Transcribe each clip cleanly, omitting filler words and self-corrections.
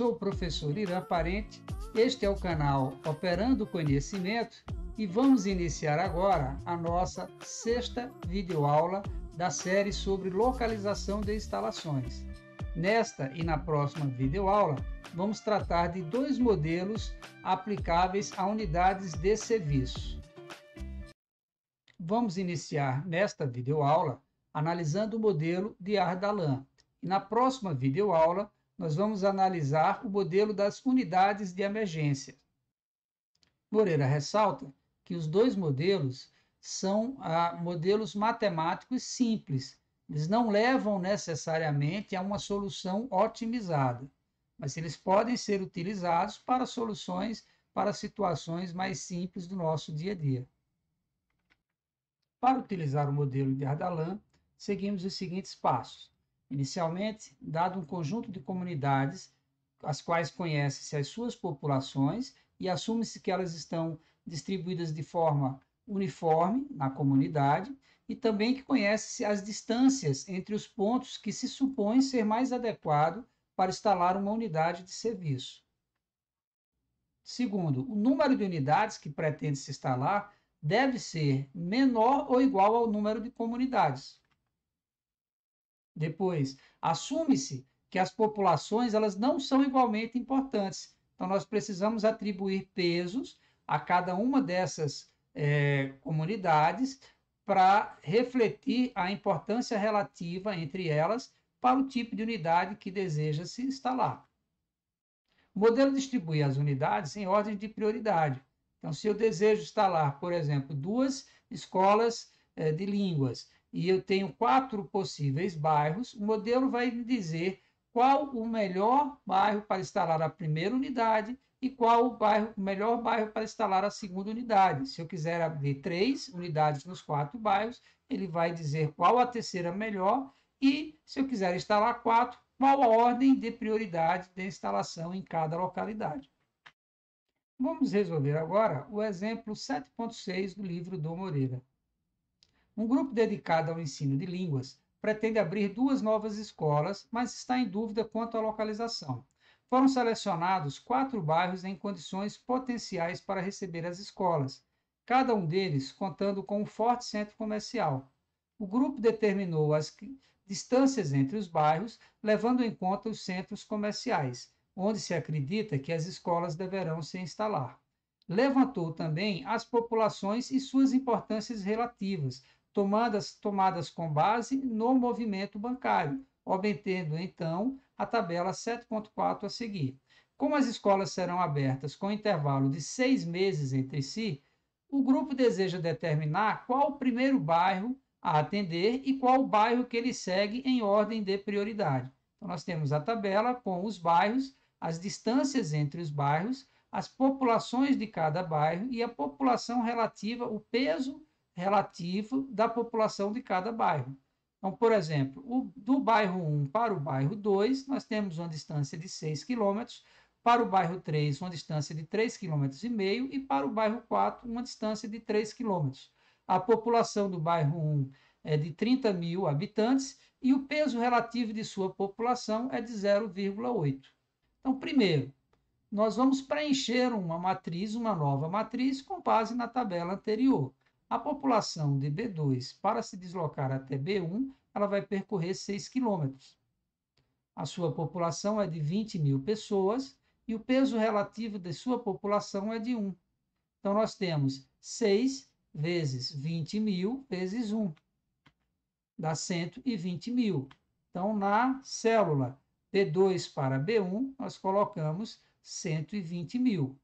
sou o professor Irã Parente, este é o canal Operando Conhecimento e vamos iniciar agora a nossa sexta videoaula da série sobre localização de instalações. Nesta e na próxima videoaula, vamos tratar de dois modelos aplicáveis a unidades de serviço. Vamos iniciar nesta videoaula analisando o modelo de Ardalan. E na próxima videoaula, nós vamos analisar o modelo das unidades de emergência. Moreira ressalta que os dois modelos são modelos matemáticos simples. Eles não levam necessariamente a uma solução otimizada, mas eles podem ser utilizados para soluções para situações mais simples do nosso dia a dia. Para utilizar o modelo de Ardalan, seguimos os seguintes passos. Inicialmente, dado um conjunto de comunidades, as quais conhecem-se as suas populações e assume-se que elas estão distribuídas de forma uniforme na comunidade e também que conhece-se as distâncias entre os pontos que se supõe ser mais adequado para instalar uma unidade de serviço. Segundo, o número de unidades que pretende se instalar deve ser menor ou igual ao número de comunidades. Depois, assume-se que as populações elas não são igualmente importantes. Então, nós precisamos atribuir pesos a cada uma dessas comunidades para refletir a importância relativa entre elas para o tipo de unidade que deseja se instalar. O modelo distribui as unidades em ordem de prioridade. Então, se eu desejo instalar, por exemplo, 2 escolas de línguas, e eu tenho 4 possíveis bairros, o modelo vai me dizer qual o melhor bairro para instalar a primeira unidade e qual o melhor bairro para instalar a segunda unidade. Se eu quiser abrir 3 unidades nos 4 bairros, ele vai dizer qual a terceira melhor e, se eu quiser instalar 4, qual a ordem de prioridade de instalação em cada localidade. Vamos resolver agora o exemplo 7.6 do livro do Moreira. Um grupo dedicado ao ensino de línguas pretende abrir 2 novas escolas, mas está em dúvida quanto à localização. Foram selecionados 4 bairros em condições potenciais para receber as escolas, cada um deles contando com um forte centro comercial. O grupo determinou as distâncias entre os bairros, levando em conta os centros comerciais, onde se acredita que as escolas deverão se instalar. Levantou também as populações e suas importâncias relativas, tomadas com base no movimento bancário, obtendo, então, a tabela 7.4 a seguir. Como as escolas serão abertas com intervalo de 6 meses entre si, o grupo deseja determinar qual o primeiro bairro a atender e qual o bairro que ele segue em ordem de prioridade. Então, nós temos a tabela com os bairros, as distâncias entre os bairros, as populações de cada bairro e a população relativa, o peso relativo da população de cada bairro. Então, por exemplo, do bairro 1 para o bairro 2, nós temos uma distância de 6 km, para o bairro 3, uma distância de 3,5 km, e para o bairro 4, uma distância de 3 km. A população do bairro 1 é de 30 mil habitantes e o peso relativo de sua população é de 0,8. Então, primeiro, nós vamos preencher uma nova matriz com base na tabela anterior. A população de B2, para se deslocar até B1, ela vai percorrer 6 km. A sua população é de 20 mil pessoas e o peso relativo de sua população é de 1. Então, nós temos 6 vezes 20 mil vezes 1, dá 120 mil. Então, na célula B2 para B1, nós colocamos 120 mil.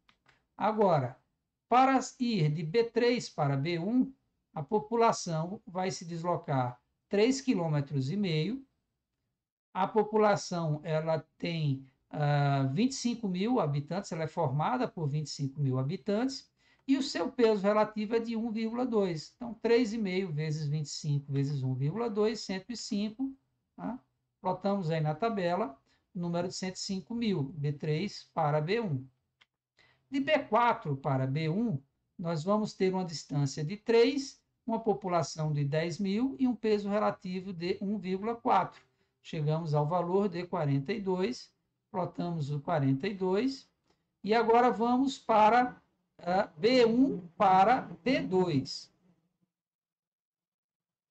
Agora, para ir de B3 para B1, a população vai se deslocar 3,5 km. A população ela tem 25 mil habitantes, ela é formada por 25 mil habitantes, e o seu peso relativo é de 1,2. Então, 3,5 vezes 25 vezes 1,2, 105. Tá? Plotamos aí na tabela o número de 105 mil, B3 para B1. De B4 para B1, nós vamos ter uma distância de 3, uma população de 10 mil e um peso relativo de 1,4. Chegamos ao valor de 42. plotamos o 42, e agora vamos para B1 para B2.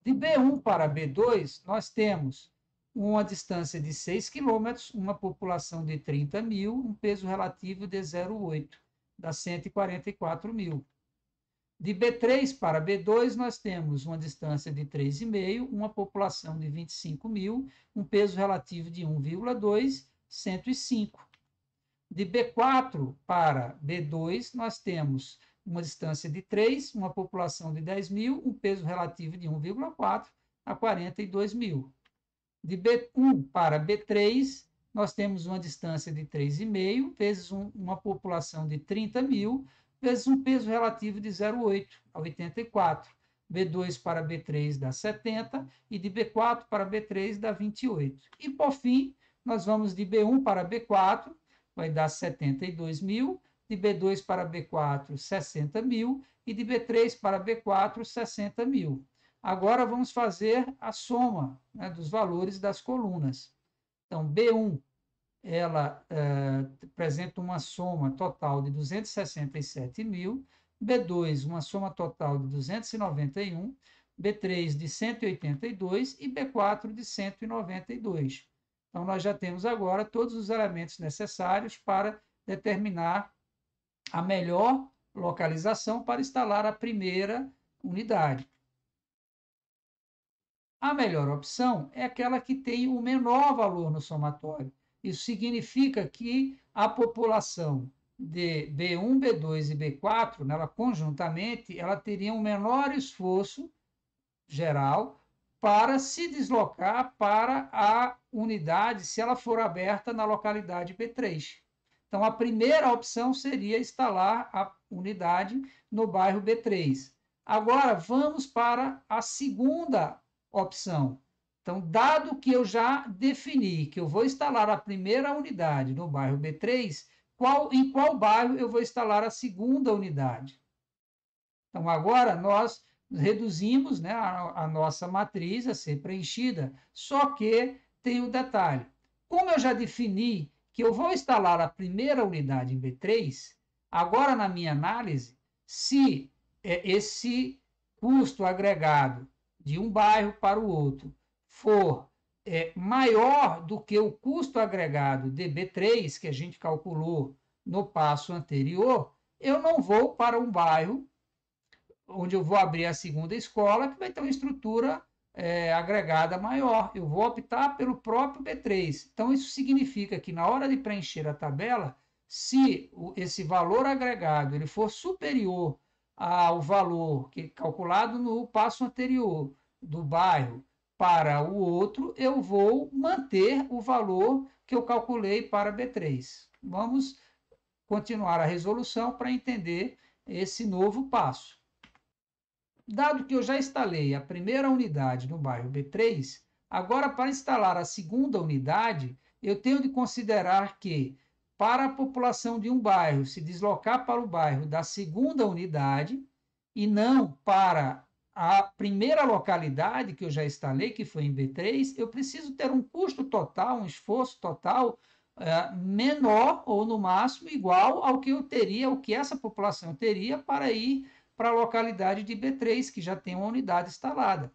De B1 para B2, nós temos uma distância de 6 quilômetros, uma população de 30 mil, um peso relativo de 0,8, dá 144 mil. De B3 para B2, nós temos uma distância de 3,5, uma população de 25 mil, um peso relativo de 1,2, 105. De B4 para B2, nós temos uma distância de 3, uma população de 10 mil, um peso relativo de 1,4 a 42 mil. De B1 para B3, nós temos uma distância de 3,5, vezes uma população de 30 mil, vezes um peso relativo de 0,8 a 84. B2 para B3 dá 70, e de B4 para B3 dá 28. E, por fim, nós vamos de B1 para B4, vai dar 72 mil, de B2 para B4, 60 mil, e de B3 para B4, 60 mil. Agora vamos fazer a soma, né, dos valores das colunas. Então, B1, ela apresenta uma soma total de 267 mil, B2, uma soma total de 291, B3 de 182 e B4 de 192. Então, nós já temos agora todos os elementos necessários para determinar a melhor localização para instalar a primeira unidade. A melhor opção é aquela que tem o menor valor no somatório. Isso significa que a população de B1, B2 e B4, ela conjuntamente, ela teria um menor esforço geral para se deslocar para a unidade, se ela for aberta na localidade B3. Então, a primeira opção seria instalar a unidade no bairro B3. Agora, vamos para a segunda opção. Então, dado que eu já defini que eu vou instalar a primeira unidade no bairro B3, em qual bairro eu vou instalar a segunda unidade? Então, agora nós reduzimos, né, a nossa matriz a ser preenchida, só que tem um detalhe. Como eu já defini que eu vou instalar a primeira unidade em B3, agora na minha análise, se esse custo agregado de um bairro para o outro for maior do que o custo agregado de B3, que a gente calculou no passo anterior, eu não vou para um bairro onde eu vou abrir a segunda escola, que vai ter uma estrutura agregada maior. Eu vou optar pelo próprio B3. Então, isso significa que na hora de preencher a tabela, se esse valor agregado ele for superior ao valor calculado no passo anterior do bairro para o outro, eu vou manter o valor que eu calculei para B3. Vamos continuar a resolução para entender esse novo passo. Dado que eu já instalei a primeira unidade no bairro B3, agora para instalar a segunda unidade, eu tenho de considerar que, para a população de um bairro se deslocar para o bairro da segunda unidade e não para a primeira localidade que eu já instalei, que foi em B3, eu preciso ter um custo total, um esforço total menor ou no máximo igual ao que eu teria, o que essa população teria para ir para a localidade de B3, que já tem uma unidade instalada.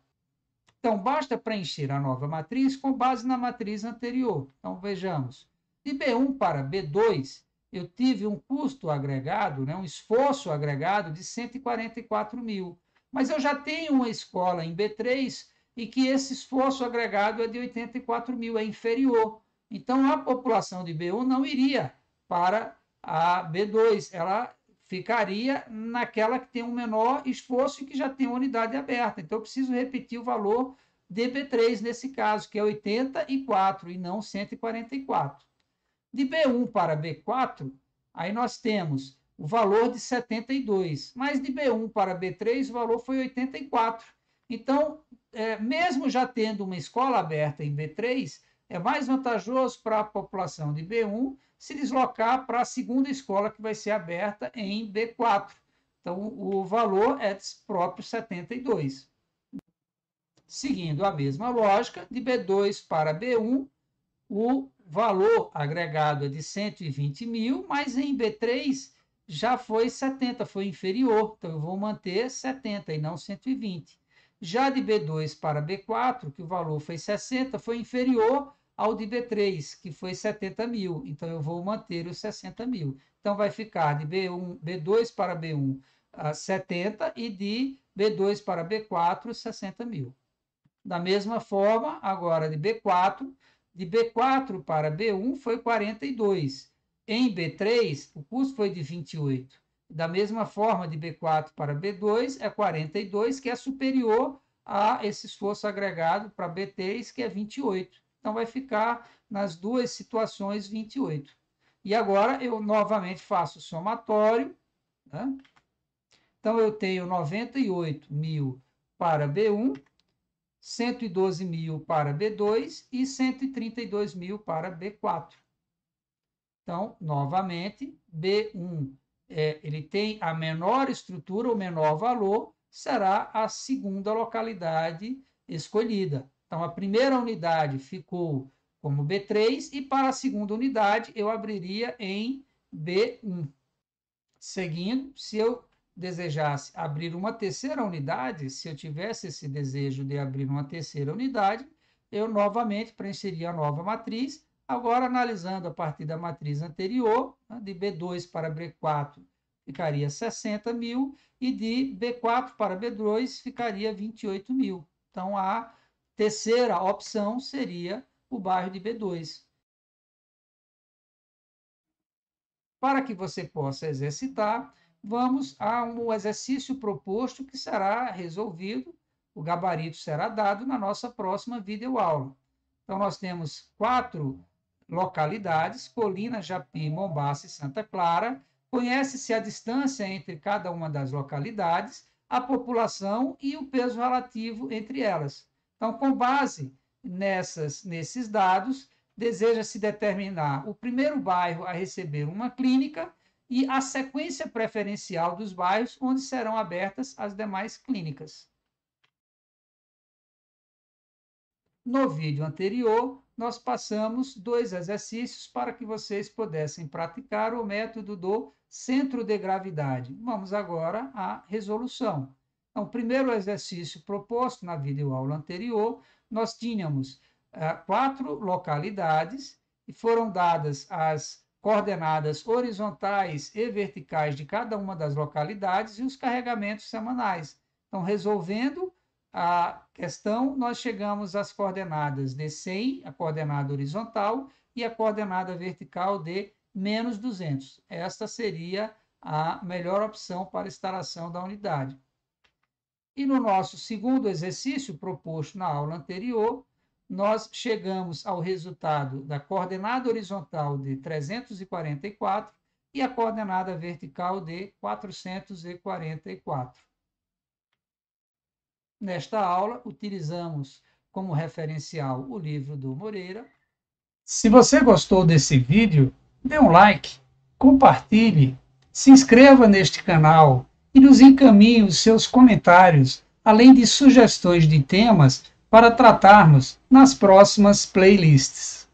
Então, basta preencher a nova matriz com base na matriz anterior. Então, vejamos. De B1 para B2, eu tive um custo agregado, né, um esforço agregado de 144 mil. Mas eu já tenho uma escola em B3 e que esse esforço agregado é de 84 mil, é inferior. Então, a população de B1 não iria para a B2, ela ficaria naquela que tem um menor esforço e que já tem uma unidade aberta. Então, eu preciso repetir o valor de B3 nesse caso, que é 84 e não 144. De B1 para B4, aí nós temos o valor de 72, mas de B1 para B3 o valor foi 84. Então, mesmo já tendo uma escola aberta em B3, é mais vantajoso para a população de B1 se deslocar para a segunda escola que vai ser aberta em B4. Então, o valor é próprio 72. Seguindo a mesma lógica, de B2 para B1, o valor agregado é de 120 mil, mas em B3 já foi 70, foi inferior, então eu vou manter 70 e não 120. Já de B2 para B4, que o valor foi 60, foi inferior ao de B3, que foi 70 mil, então eu vou manter os 60 mil. Então vai ficar de B2 para B1, 70, e de B2 para B4, 60 mil. Da mesma forma, agora de B4 para B1 foi 42. Em B3, o custo foi de 28. Da mesma forma, de B4 para B2 é 42, que é superior a esse esforço agregado para B3, que é 28. Então, vai ficar nas duas situações 28. E agora eu novamente faço o somatório, né? Então, eu tenho 98 mil para B1, 112 mil para B2 e 132 mil para B4. Então, novamente, B1 ele tem a menor estrutura, o menor valor, será a segunda localidade escolhida. Então, a primeira unidade ficou como B3 e para a segunda unidade eu abriria em B1. Seguindo, se eu desejasse abrir uma terceira unidade, se eu tivesse esse desejo de abrir uma terceira unidade, eu novamente preencheria a nova matriz, agora analisando a partir da matriz anterior, né, de B2 para B4 ficaria 60 mil, e de B4 para B2 ficaria 28 mil. Então, a terceira opção seria o bairro de B2. Para que você possa exercitar, vamos a um exercício proposto que será resolvido, o gabarito será dado na nossa próxima videoaula. Então, nós temos 4 localidades, Colina, Japi, Mombaça e Santa Clara. Conhece-se a distância entre cada uma das localidades, a população e o peso relativo entre elas. Então, com base nesses dados, deseja-se determinar o primeiro bairro a receber uma clínica e a sequência preferencial dos bairros onde serão abertas as demais clínicas. No vídeo anterior, nós passamos 2 exercícios para que vocês pudessem praticar o método do centro de gravidade. Vamos agora à resolução. Então, o primeiro exercício proposto na videoaula anterior, nós tínhamos 4 localidades e foram dadas as coordenadas horizontais e verticais de cada uma das localidades e os carregamentos semanais. Então, resolvendo a questão, nós chegamos às coordenadas de 100, a coordenada horizontal, e a coordenada vertical de menos 200. Esta seria a melhor opção para instalação da unidade. E no nosso segundo exercício, proposto na aula anterior, nós chegamos ao resultado da coordenada horizontal de 344 e a coordenada vertical de 444. Nesta aula, utilizamos como referencial o livro do Moreira. Se você gostou desse vídeo, dê um like, compartilhe, se inscreva neste canal e nos encaminhe os seus comentários, além de sugestões de temas para tratarmos nas próximas playlists.